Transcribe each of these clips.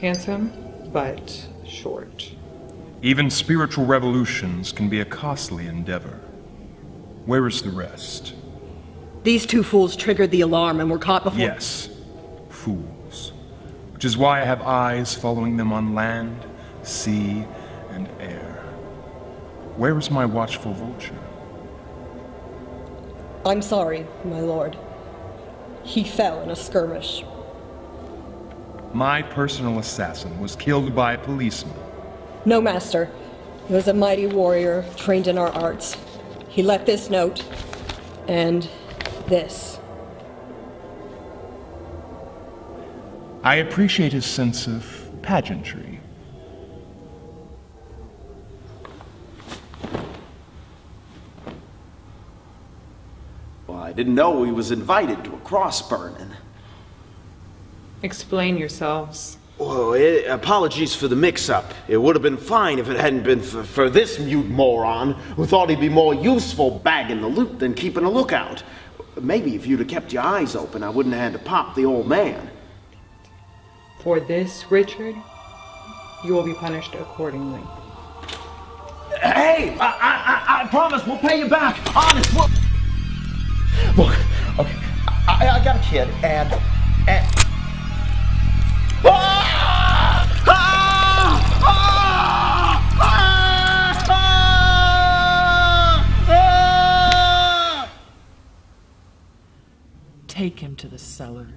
Handsome, but short. Even spiritual revolutions can be a costly endeavor. Where is the rest? These two fools triggered the alarm and were caught before— Yes, fools. Which is why I have eyes following them on land, sea, and air. Where is my watchful vulture? I'm sorry, my lord. He fell in a skirmish. My personal assassin was killed by a policeman. No, master. He was a mighty warrior, trained in our arts. He left this note, and this. I appreciate his sense of pageantry. Well, I didn't know he was invited to a cross burning. Explain yourselves. Well, apologies for the mix-up. It would have been fine if it hadn't been for this mute moron who thought he'd be more useful bagging the loot than keeping a lookout. Maybe if you'd have kept your eyes open, I wouldn't have had to pop the old man. For this, Richard, you will be punished accordingly. Hey! I promise we'll pay you back. Honest, we'll... Look, okay, I got a kid, and... Take him to the cellar.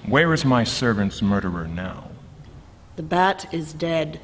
Where is my servant's murderer now? The bat is dead.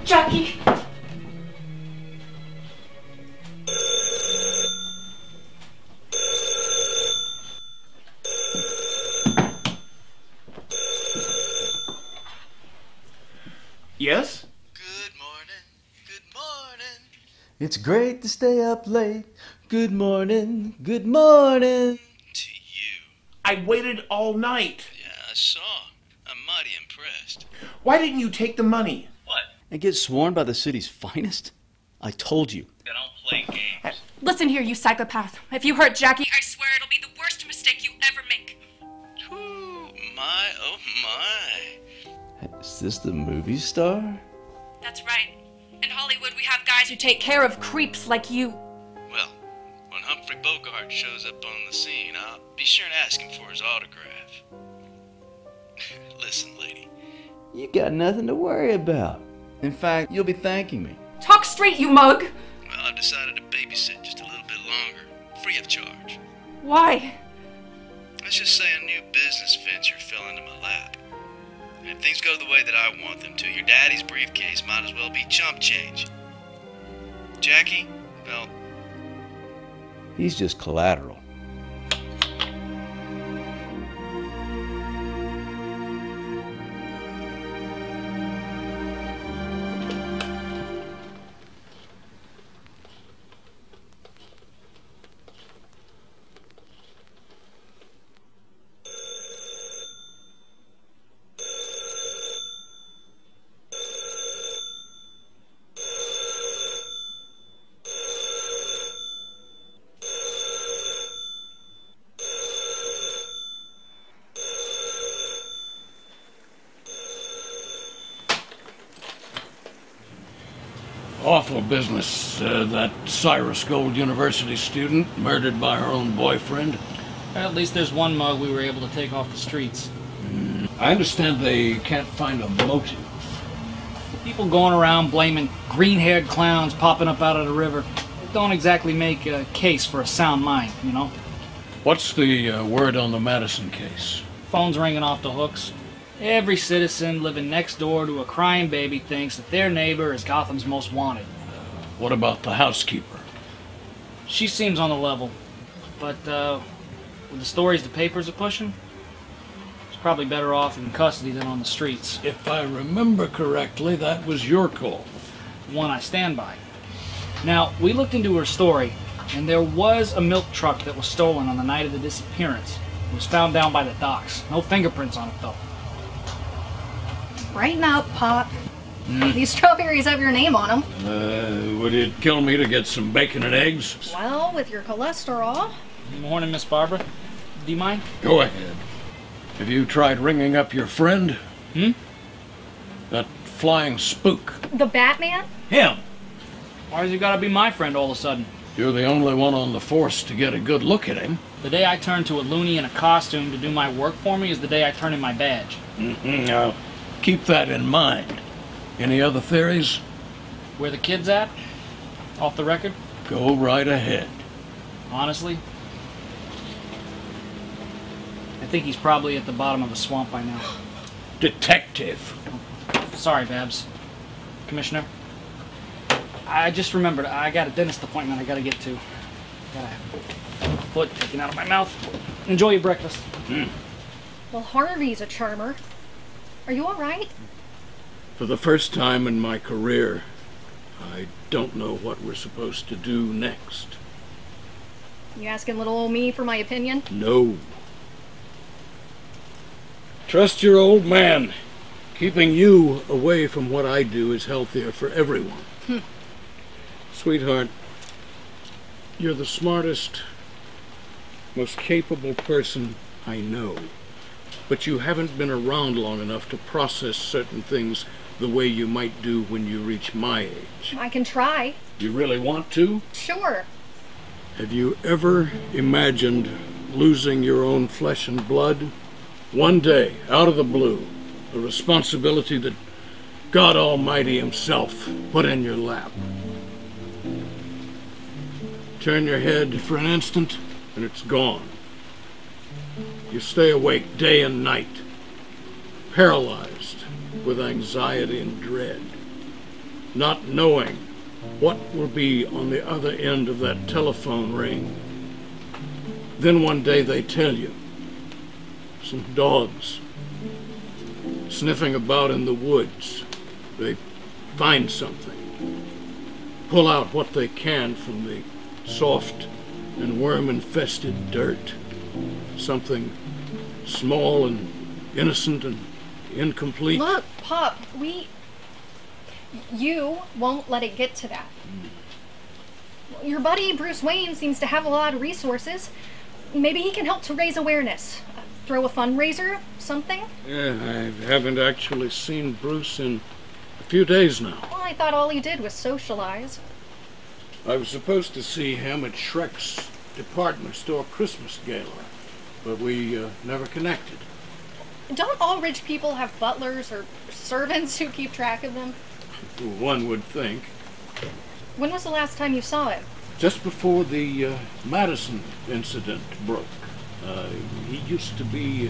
Jackie! Yes? Good morning, good morning. It's great to stay up late. Good morning, good morning. To you. I waited all night. Yeah, I saw. I'm mighty impressed. Why didn't you take the money? What? And get sworn by the city's finest? I told you. I don't play games. Listen here, you psychopath. If you hurt Jackie, I swear it'll be the worst mistake you ever make. Whew, my, oh my. Is this the movie star? That's right. In Hollywood, we have guys who take care of creeps like you. Well, when Humphrey Bogart shows up on the scene, I'll be sure and ask him for his autograph. Listen, lady. You got nothing to worry about. In fact, you'll be thanking me. Talk straight, you mug! Well, I've decided to babysit just a little bit longer, free of charge. Why? Let's just say a new business venture fell into my lap. And if things go the way that I want them to, your daddy's briefcase might as well be chump change. Jackie, well... He's just collateral. Awful business, that Cyrus Gold University student murdered by her own boyfriend. At least there's one mug we were able to take off the streets. I understand they can't find a motive. People going around blaming green-haired clowns popping up out of the river don't exactly make a case for a sound mind, you know? What's the word on the Madison case? Phones ringing off the hooks. Every citizen living next door to a crying baby thinks that their neighbor is Gotham's most wanted. What about the housekeeper? She seems on the level, but with the stories the papers are pushing, she's probably better off in custody than on the streets. If I remember correctly, that was your call. One I stand by. Now, we looked into her story, and there was a milk truck that was stolen on the night of the disappearance. It was found down by the docks. No fingerprints on it, though. Brighten up, Pop. These strawberries have your name on them. Would it kill me to get some bacon and eggs? Well, with your cholesterol. Morning, Miss Barbara. Do you mind? Go ahead. Have you tried ringing up your friend? That flying spook. The Batman? Him. Why's he gotta be my friend all of a sudden? You're the only one on the force to get a good look at him. The day I turn to a loony in a costume to do my work for me is the day I turn in my badge. Now, keep that in mind. Any other theories? Where the kid's at? Off the record? Go right ahead. Honestly, I think he's probably at the bottom of the swamp by now. Detective. Sorry, Babs. Commissioner. I just remembered, I got a dentist appointment I gotta get to. Got a foot taken out of my mouth. Enjoy your breakfast. Well, Harvey's a charmer. Are you alright? For the first time in my career, I don't know what we're supposed to do next. You asking little old me for my opinion? No. Trust your old man. Keeping you away from what I do is healthier for everyone. Sweetheart, you're the smartest, most capable person I know. But you haven't been around long enough to process certain things the way you might do when you reach my age. I can try. You really want to? Sure. Have you ever imagined losing your own flesh and blood? One day, out of the blue, a responsibility that God Almighty Himself put in your lap. Turn your head for an instant, and it's gone. You stay awake day and night, paralyzed with anxiety and dread, not knowing what will be on the other end of that telephone ring. Then one day they tell you, some dogs sniffing about in the woods. They find something, pull out what they can from the soft and worm-infested dirt. Something small and innocent and incomplete. Look, Pop, you won't let it get to that. Your buddy Bruce Wayne seems to have a lot of resources. Maybe he can help to raise awareness. Throw a fundraiser, something? Yeah, I haven't actually seen Bruce in a few days now. Well, I thought all he did was socialize. I was supposed to see him at Shrek's department store Christmas gala, but we never connected. Don't all rich people have butlers or servants who keep track of them? One would think. When was the last time you saw him? Just before the Madison incident broke. He used to be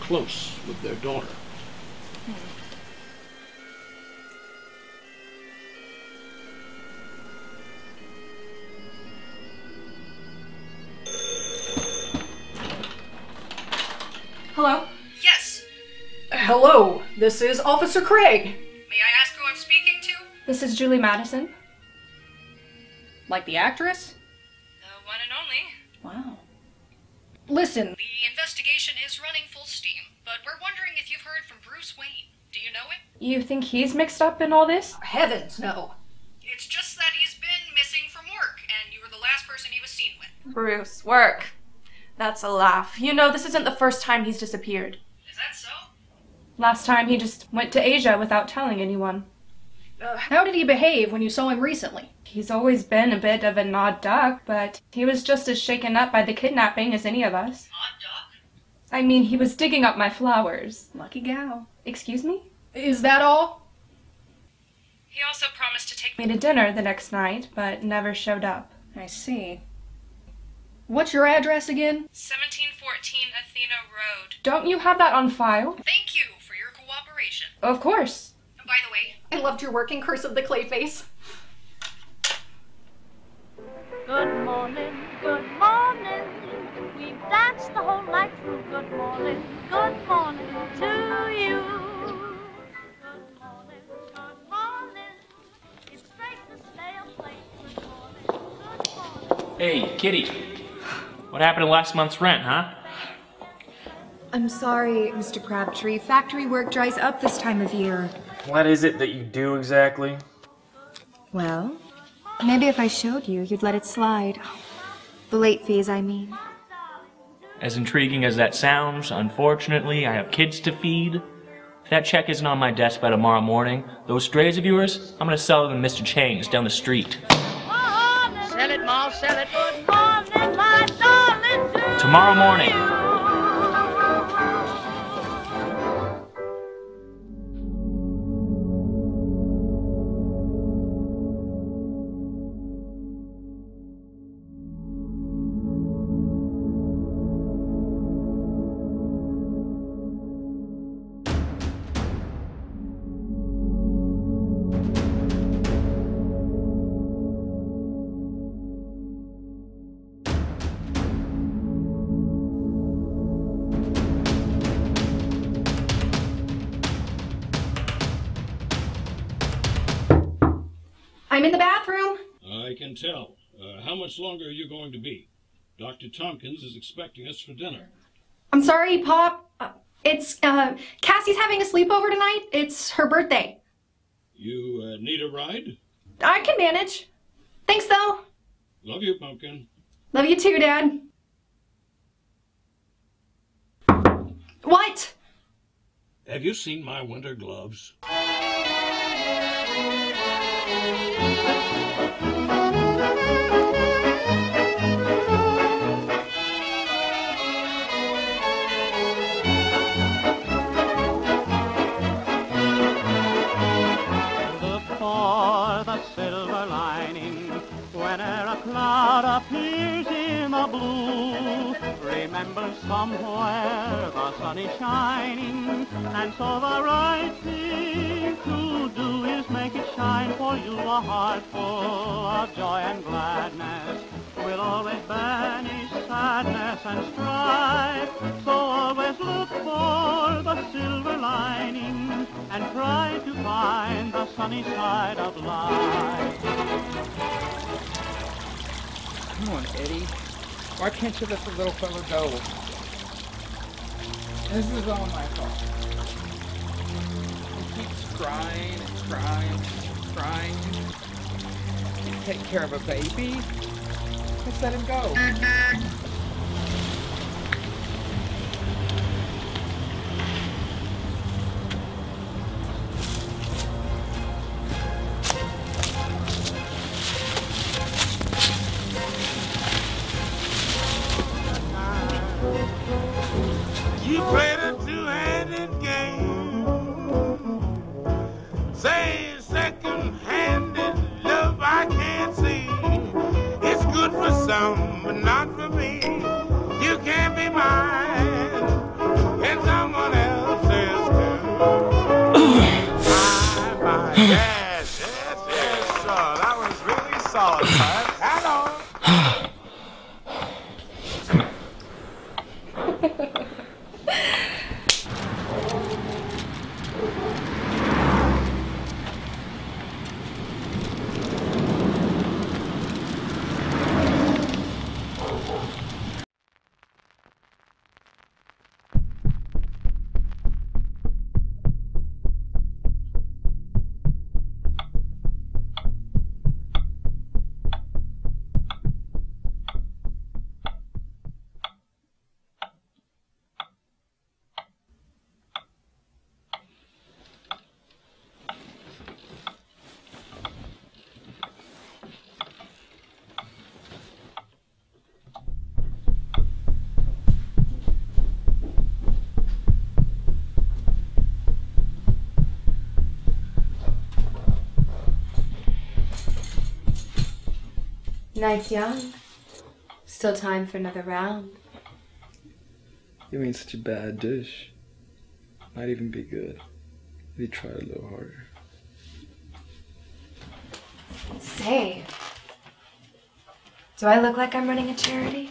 close with their daughter. Hello? Yes. Hello, this is Officer Craig. May I ask who I'm speaking to? This is Julie Madison. Like the actress? The one and only. Wow. Listen, The investigation is running full steam, but we're wondering if you've heard from Bruce Wayne. Do you know him? You think he's mixed up in all this? heavens no. It's just that he's been missing from work, and you were the last person he was seen with. Bruce, work. That's a laugh. You know, this isn't the first time he's disappeared. Is that so? Last time he just went to Asia without telling anyone. How did he behave when you saw him recently? He's always been a bit of an odd duck, but he was just as shaken up by the kidnapping as any of us. Odd duck? I mean, he was digging up my flowers. Lucky gal. Excuse me? Is that all? He also promised to take Me to dinner the next night, but never showed up. I see. What's your address again? 1714 Athena Road. Don't you have that on file? Thank you for your cooperation. Of course. And by the way, I loved your work in Curse of the Clayface. Good morning, good morning. We've danced the whole night through. Good morning to you. Good morning. It's great to stay up late. Good morning. Hey, Kitty. What happened to last month's rent, huh? I'm sorry, Mr. Crabtree. Factory work dries up this time of year. What is it that you do exactly? Well, maybe if I showed you, you'd let it slide. The late fees, I mean. As intriguing as that sounds, unfortunately, I have kids to feed. If that check isn't on my desk by tomorrow morning, those strays of yours, I'm gonna sell them to Mr. Chains down the street. Sell it, Ma, sell it. Good morning, my darling. Tomorrow morning. I'm in the bathroom. I can tell. How much longer are you going to be? Dr. Tompkins is expecting us for dinner. I'm sorry, Pop. Cassie's having a sleepover tonight. It's her birthday. You need a ride? I can manage. Thanks, though. Love you, Pumpkin. Love you too, Dad. What? Have you seen my winter gloves? Cloud appears in the blue. Remember somewhere the sun is shining, and so the right thing to do is make it shine for you. A heart full of joy and gladness will always banish sadness and strife. So always look for the silver lining and try to find the sunny side of life. Come on, Eddie. Why can't you let the little fella go? This is all my fault. He keeps crying and crying and crying. Can't take care of a baby. Just let him go. You played a two-handed game, saying second-handed love I can't see. It's good for some, but not for me. You can't be mine, and someone else's too. My, yes, so that was really solid, huh? Hello. Night's young. Still time for another round. You ain't such a bad dish. Might even be good if you try a little harder. Say, do I look like I'm running a charity?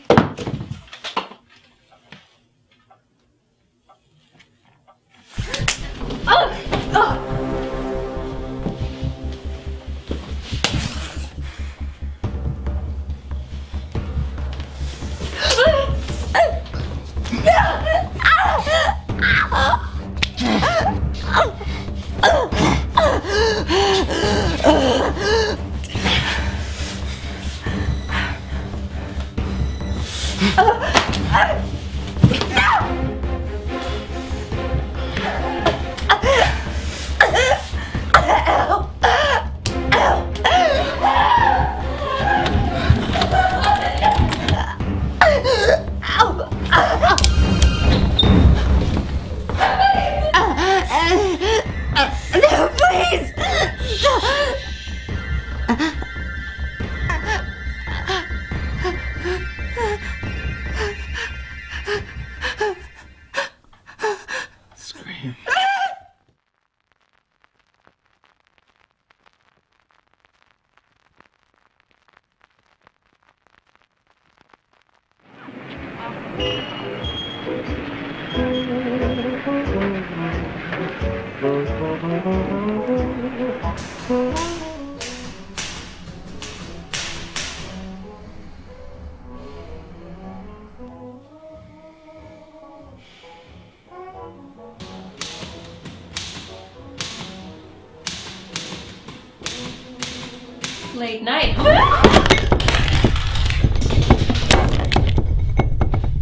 No, please! Stop! Scream. Late night.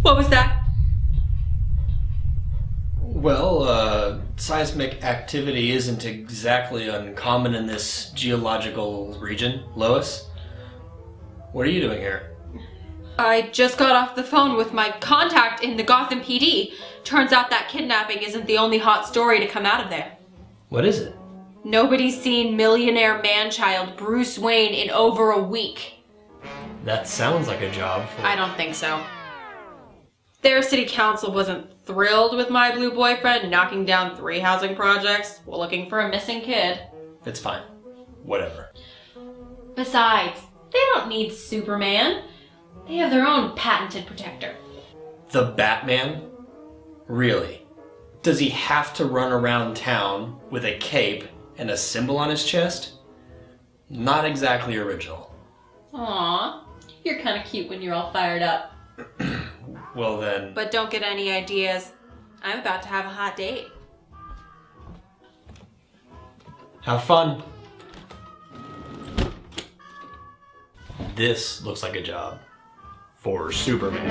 What was that? Well, seismic activity isn't exactly uncommon in this geological region, Lois. What are you doing here? I just got off the phone with my contact in the Gotham PD. Turns out that kidnapping isn't the only hot story to come out of there. What is it? Nobody's seen millionaire man-child Bruce Wayne in over a week. That sounds like a job for... I don't think so. Their city council wasn't thrilled with my blue boyfriend knocking down 3 housing projects while looking for a missing kid. It's fine. Whatever. Besides, they don't need Superman. They have their own patented protector. The Batman? Really? Does he have to run around town with a cape and a symbol on his chest? Not exactly original. Aww, you're kind of cute when you're all fired up. Well then... But don't get any ideas. I'm about to have a hot date. Have fun. This looks like a job for Superman.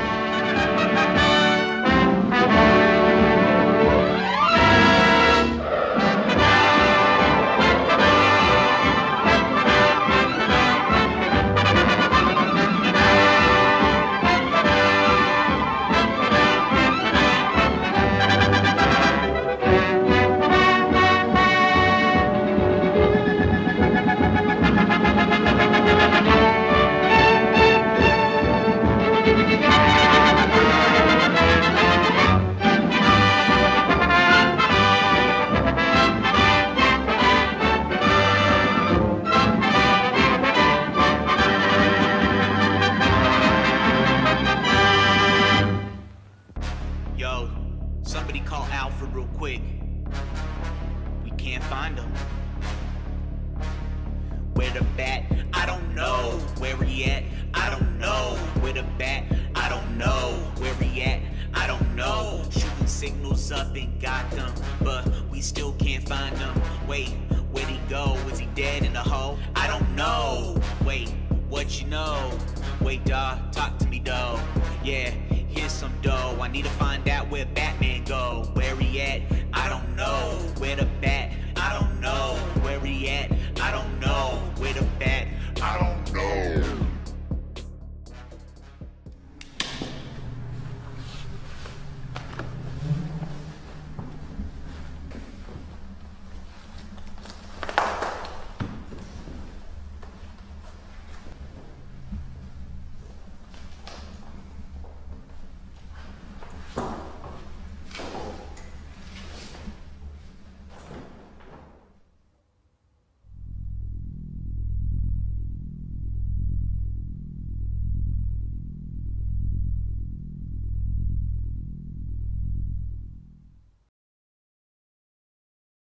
Yo, somebody call Alfred real quick. We can't find him. Where the bat? I don't know. Where he at? I don't know. Where the bat? I don't know. Where he at? I don't know. Shooting signals up in Gotham, but we still can't find him. Wait, where'd he go? Is he dead in the hole? I don't know. Wait, what you know? Wait, dawg, talk to me, though. Yeah, here's some dough. I need to find out where Batman